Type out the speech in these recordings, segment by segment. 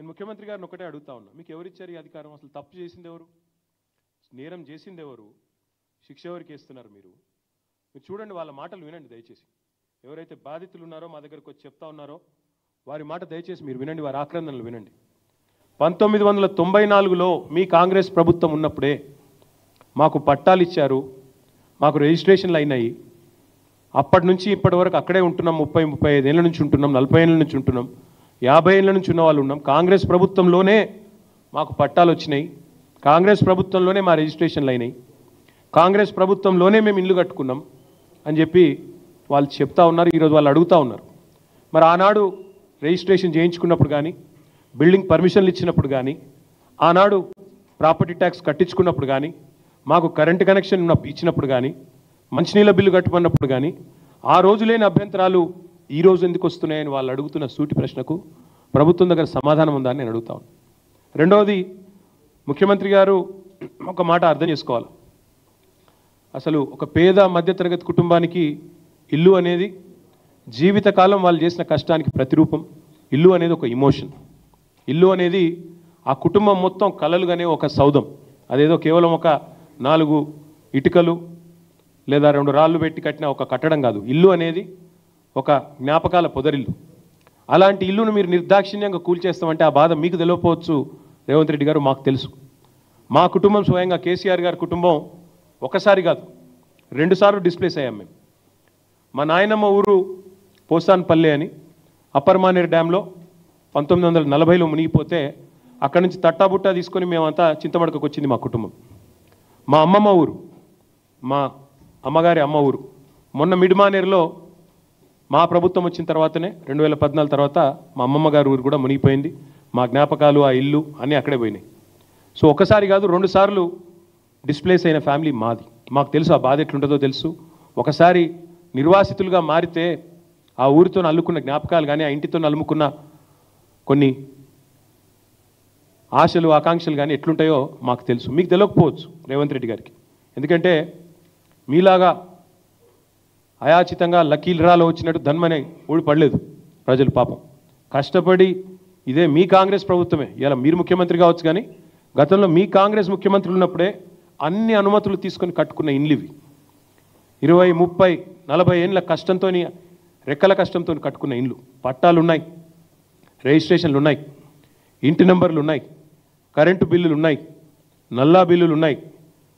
నేను ముఖ్యమంత్రి గారిని ఒకటే అడుగుతా ఉన్నా, మీకు ఎవరిచ్చారు ఈ అధికారం? అసలు తప్పు చేసింది ఎవరు? నేరం చేసింది ఎవరు? శిక్ష ఎవరికి వేస్తున్నారు మీరు? మీరు చూడండి, వాళ్ళ మాటలు వినండి దయచేసి. ఎవరైతే బాధితులు ఉన్నారో మా దగ్గరకు వచ్చి చెప్తా ఉన్నారో వారి మాట దయచేసి మీరు వినండి, వారి ఆక్రందనలు వినండి. 1994లో మీ కాంగ్రెస్ ప్రభుత్వం ఉన్నప్పుడే మాకు పట్టాలు ఇచ్చారు, మాకు రిజిస్ట్రేషన్లు అయినాయి. అప్పటి నుంచి ఇప్పటి వరకు అక్కడే ఉంటున్నాం. 30-35 ఏళ్ళ నుంచి ఉంటున్నాం, 40 ఏళ్ళ నుంచి ఉంటున్నాం, 50 ఏళ్ళ నుంచి ఉన్న వాళ్ళు ఉన్నాం. కాంగ్రెస్ ప్రభుత్వంలోనే మాకు పట్టాలు వచ్చినాయి, కాంగ్రెస్ ప్రభుత్వంలోనే మా రిజిస్ట్రేషన్లు అయినాయి, కాంగ్రెస్ ప్రభుత్వంలోనే మేము ఇల్లు కట్టుకున్నాం అని చెప్పి వాళ్ళు చెప్తా ఉన్నారు. ఈరోజు వాళ్ళు అడుగుతూ ఉన్నారు, మరి ఆనాడు రిజిస్ట్రేషన్ చేయించుకున్నప్పుడు కానీ, బిల్డింగ్ పర్మిషన్లు ఇచ్చినప్పుడు కానీ, ఆనాడు ప్రాపర్టీ ట్యాక్స్ కట్టించుకున్నప్పుడు కానీ, మాకు కరెంటు కనెక్షన్ ఇచ్చినప్పుడు కానీ, మంచినీళ్ళ బిల్లు కట్టుకున్నప్పుడు కానీ ఆ రోజు లేని అభ్యంతరాలు ఈ రోజు ఎందుకు వస్తున్నాయని వాళ్ళు అడుగుతున్న సూటి ప్రశ్నకు ప్రభుత్వం దగ్గర సమాధానం ఉందని నేను అడుగుతా ఉన్నాను. రెండవది, ముఖ్యమంత్రి గారు ఒక మాట అర్థం చేసుకోవాలి. అసలు ఒక పేద మధ్యతరగతి కుటుంబానికి ఇల్లు అనేది జీవితకాలం వాళ్ళు చేసిన కష్టానికి ప్రతిరూపం. ఇల్లు అనేది ఒక ఇమోషన్. ఇల్లు అనేది ఆ కుటుంబం మొత్తం కలలుగానే ఒక సౌధం. అదేదో కేవలం ఒక 4 ఇటుకలు లేదా 2 రాళ్ళు పెట్టి కట్టిన ఒక కట్టడం కాదు. ఇల్లు అనేది ఒక జ్ఞాపకాల పొదరిల్లు. అలాంటి ఇల్లును మీరు నిర్దాక్షిణ్యంగా కూల్చేస్తామంటే ఆ బాధ మీకు తెలియకపోవచ్చు రేవంత్ రెడ్డి గారు, మాకు తెలుసు. మా కుటుంబం స్వయంగా కేసీఆర్ గారి కుటుంబం ఒకసారి కాదు 2 సార్లు డిస్ప్లేస్ అయ్యాం మేము. మా నాయనమ్మ ఊరు పోసాన్పల్లి అని అప్పర్ మానేరు డ్యాంలో 1940లో మునిగిపోతే అక్కడి నుంచి తట్టాబుట్టా తీసుకొని మేమంతా చింతమడకకు వచ్చింది మా కుటుంబం. మా అమ్మమ్మ ఊరు, మా అమ్మగారి అమ్మ ఊరు మొన్న మిడ్మానేరులో మా ప్రభుత్వం వచ్చిన తర్వాతనే 2014 తర్వాత మా అమ్మమ్మ గారి ఊరు కూడా మునిగిపోయింది. మా జ్ఞాపకాలు, ఆ ఇల్లు అన్నీ అక్కడే పోయినాయి. సో ఒకసారి కాదు 2 సార్లు డిస్ప్లేస్ అయిన ఫ్యామిలీ మాది. మాకు తెలుసు ఆ బాధ ఎట్లుంటుందో తెలుసు. ఒకసారి నిర్వాసితులుగా మారితే ఆ ఊరితో అల్లుకున్న జ్ఞాపకాలు కానీ, ఆ ఇంటితో అల్లుకున్న కొన్ని ఆశలు, ఆకాంక్షలు కానీ ఎట్లుంటాయో మాకు తెలుసు. మీకు తెలియకపోవచ్చు రేవంత్ రెడ్డి గారికి. ఎందుకంటే మీలాగా అయాచితంగా లకీల్రాలో వచ్చినట్టు ధన్మనే ఊడిపడలేదు ప్రజలు. పాపం కష్టపడి ఇదే మీ కాంగ్రెస్ ప్రభుత్వమే, ఇలా మీరు ముఖ్యమంత్రి కావచ్చు కానీ గతంలో మీ కాంగ్రెస్ ముఖ్యమంత్రులు ఉన్నప్పుడే అన్ని అనుమతులు తీసుకొని కట్టుకున్న ఇండ్లు ఇవి. 20, 30, 40 ఏళ్ళ కష్టంతో, రెక్కల కష్టంతో కట్టుకున్న ఇండ్లు. పట్టాలు ఉన్నాయి, రిజిస్ట్రేషన్లు ఉన్నాయి, ఇంటి నెంబర్లు ఉన్నాయి, కరెంటు బిల్లులు ఉన్నాయి, నల్లా బిల్లులు ఉన్నాయి.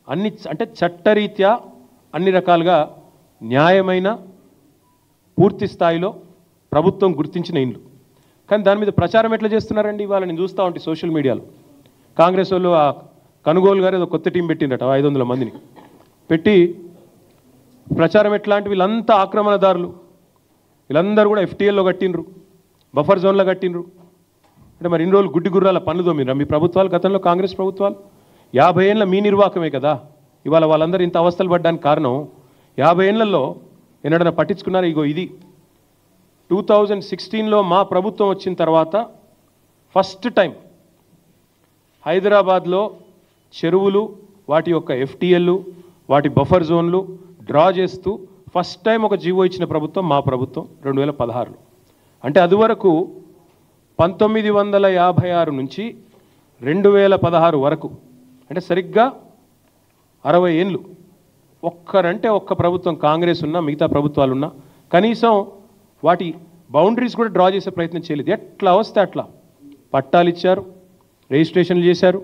అన్ని అంటే చట్టరీత్యా అన్ని రకాలుగా న్యాయమైన పూర్తి స్థాయిలో ప్రభుత్వం గుర్తించిన ఇండ్లు. కానీ దాని మీద ప్రచారం ఎట్లా చేస్తున్నారండి? ఇవాళ నేను చూస్తూ ఉంటే సోషల్ మీడియాలో కాంగ్రెస్ వాళ్ళు ఆ కనుగోలు గారు ఏదో కొత్త టీం పెట్టిండట, 500 మందిని పెట్టి ప్రచారం ఎట్లాంటి వీళ్ళంతా ఆక్రమణదారులు, వీళ్ళందరూ కూడా FTLలో కట్టినరు, బఫర్ జోన్లో కట్టినరు. అంటే మరి ఇన్ని రోజులు గుడ్డి గుర్రాల పనులు తోమినరా మీ ప్రభుత్వాలు? గతంలో కాంగ్రెస్ ప్రభుత్వాలు 50 ఏళ్ళ మీ నిర్వాహకమే కదా ఇవాళ వాళ్ళందరూ ఇంత అవస్థలు పడ్డానికి కారణం. 50 ఏళ్లలో ఎన్నడన్నా పట్టించుకున్నారు? ఇగో ఇది 2016లో మా ప్రభుత్వం వచ్చిన తర్వాత ఫస్ట్ టైం హైదరాబాద్లో చెరువులు, వాటి యొక్క FTLలు, వాటి బఫర్ జోన్లు డ్రా చేస్తూ ఫస్ట్ టైం ఒక జీవో ఇచ్చిన ప్రభుత్వం మా ప్రభుత్వం 2016లో. అంటే అదివరకు 1956 నుంచి 2016 వరకు, అంటే సరిగ్గా 60 ఏళ్ళు ఒక్కరంటే ఒక్క ప్రభుత్వం కాంగ్రెస్ ఉన్నా, మిగతా ప్రభుత్వాలు ఉన్నా కనీసం వాటి బౌండరీస్ కూడా డ్రా చేసే ప్రయత్నం చేయలేదు. ఎట్లా వస్తే అట్లా పట్టాలు ఇచ్చారు, రిజిస్ట్రేషన్లు చేశారు,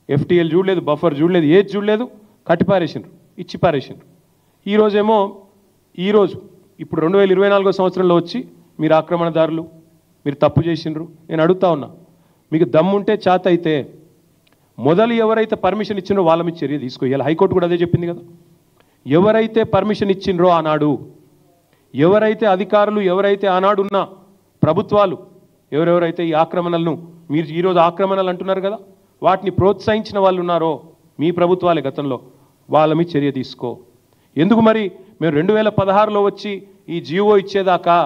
FTL చూడలేదు, బఫర్ చూడలేదు, ఏది చూడలేదు, కట్టిపారేసినారు, ఇచ్చి పారేసినారు. ఈరోజు ఇప్పుడు 2024 సంవత్సరంలో వచ్చి మీరు ఆక్రమణదారులు, మీరు తప్పు చేసినారు. నేను అడుగుతా ఉన్నా, మీకు దమ్ముంటే చేత అయితే మొదలు ఎవరైతే పర్మిషన్ ఇచ్చిండ్రో వాళ్ళ మీద చర్య తీసుకోవాలి. హైకోర్టు కూడా అదే చెప్పింది కదా. ఎవరైతే పర్మిషన్ ఇచ్చిండ్రో ఆనాడు, ఎవరైతే అధికారులు, ఎవరైతే ఆనాడున్న ప్రభుత్వాలు, ఎవరెవరైతే ఈ ఆక్రమణలను, మీరు ఈరోజు ఆక్రమణలు అంటున్నారు కదా, వాటిని ప్రోత్సహించిన వాళ్ళు ఉన్నారో మీ ప్రభుత్వాలే గతంలో, వాళ్ళ మీద చర్య తీసుకో. ఎందుకు మరి మేము 2016లో వచ్చి ఈ జీవో ఇచ్చేదాకా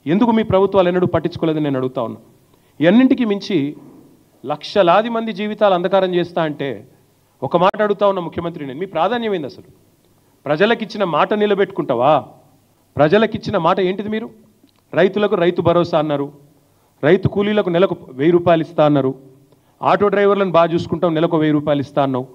ఎందుకు మీ ప్రభుత్వాలు ఎన్నడూ పట్టించుకోలేదని నేను అడుగుతా ఉన్నా. ఇవన్నింటికి మించి లక్షలాది మంది జీవితాలు అంధకారం చేస్తా అంటే ఒక మాట అడుగుతా ఉన్న ముఖ్యమంత్రి, నేను మీ ప్రాధాన్యం ఏంది అసలు? ప్రజలకిచ్చిన మాట నిలబెట్టుకుంటావా? ప్రజలకిచ్చిన మాట ఏంటిది? మీరు రైతులకు రైతు భరోసా అన్నారు, రైతు కూలీలకు నెలకు 1000 రూపాయలు ఇస్తా అన్నారు. ఆటో డ్రైవర్లను బాగా చూసుకుంటాం, నెలకు 1000 రూపాయలు ఇస్తా అన్నావు.